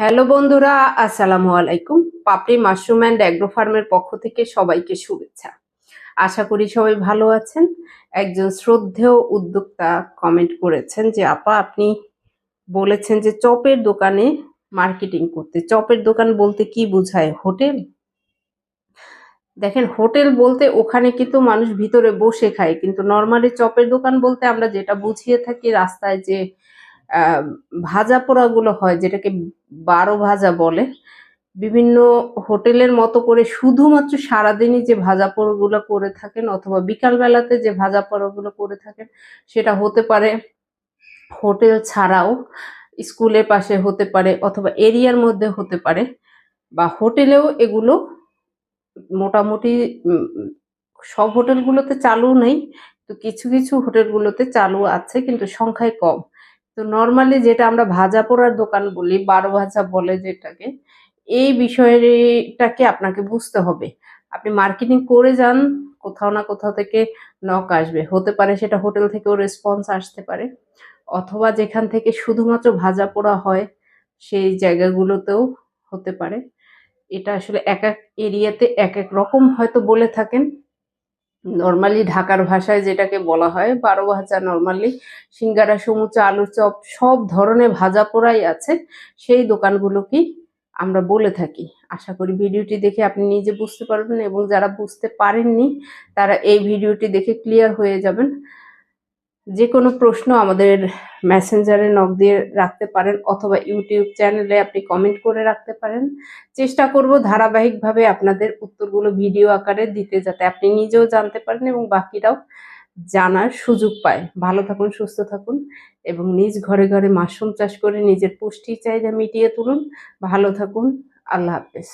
Hello বন্ধুরা, আসসালামু আলাইকুম। পাপড়ি মাশরুম অ্যান্ড অ্যাগ্রো ফার্মের পক্ষ থেকে সবাইকে শুভেচ্ছা। আশা করি সবাই ভালো আছেন। একজন শ্রদ্ধেয় উদ্যোক্তা কমেন্ট করেছেন যে আপা আপনি বলেছেন যে চপের দোকানে মার্কেটিং করতে। চপের দোকান বলতে কি বোঝায়? হোটেল? দেখেন, হোটেল বলতে ওখানে কিন্তু মানুষ ভিতরে বসে খায়, কিন্তু নর্মালি চপের দোকান বলতে আমরা যেটা বুঝিয়ে থাকি রাস্তায় যে ভাজা পোড়াগুলো হয়, যেটাকে 12 ভাজা বলে। বিভিন্ন হোটেলের মতো করে শুধুমাত্র সারাদিনই যে ভাজা পোড়াগুলো করে থাকেন অথবা বিকাল বেলাতে যে ভাজা পোড়াগুলো করে থাকেন, সেটা হতে পারে হোটেল ছাড়াও স্কুলের পাশে হতে পারে অথবা এরিয়ার মধ্যে হতে পারে, বা হোটেলেও এগুলো মোটামুটি সব হোটেলগুলোতে চালু নেই, তো কিছু কিছু হোটেলগুলোতে চালু আছে কিন্তু সংখ্যায় কম। তো নর্মালি যেটা আমরা ভাজা পোড়ার দোকান বলি, 12 ভাজা বলে যেটাকে, এই বিষয়টাকে আপনাকে বুঝতে হবে। আপনি মার্কেটিং করে যান, কোথাও না কোথাও থেকে নক আসবে। হতে পারে সেটা হোটেল থেকেও রেসপন্স আসতে পারে, অথবা যেখান থেকে শুধুমাত্র ভাজা পোড়া হয় সেই জায়গাগুলোতেও হতে পারে। এটা আসলে এক এক এরিয়াতে এক এক রকম হয়তো বলে থাকেন। নর্মালি ঢাকার ভাষায় যেটাকে বলা হয় 12 ভাজা, নর্মালি সিঙ্গারা, সমুচা, আলুর চপ সব ধরনের ভাজা পোড়াই আছে, সেই দোকানগুলোকেই আমরা বলে থাকি। আশা করি ভিডিওটি দেখে আপনি নিজে বুঝতে পারবেন, এবং যারা বুঝতে পারেননি তারা এই ভিডিওটি দেখে ক্লিয়ার হয়ে যাবেন। যে কোনো প্রশ্ন আমাদের মেসেঞ্জারে নক দিয়ে রাখতে পারেন, অথবা ইউটিউব চ্যানেলে আপনি কমেন্ট করে রাখতে পারেন। চেষ্টা করব ধারাবাহিকভাবে আপনাদের উত্তরগুলো ভিডিও আকারে দিতে, যাতে আপনি নিজেও জানতে পারেন এবং বাকিরাও জানার সুযোগ পায়। ভালো থাকুন, সুস্থ থাকুন, এবং নিজ ঘরে ঘরে মাশরুম চাষ করে নিজের পুষ্টি চাহিদা মিটিয়ে তুলুন। ভালো থাকুন। আল্লাহ হাফেজ।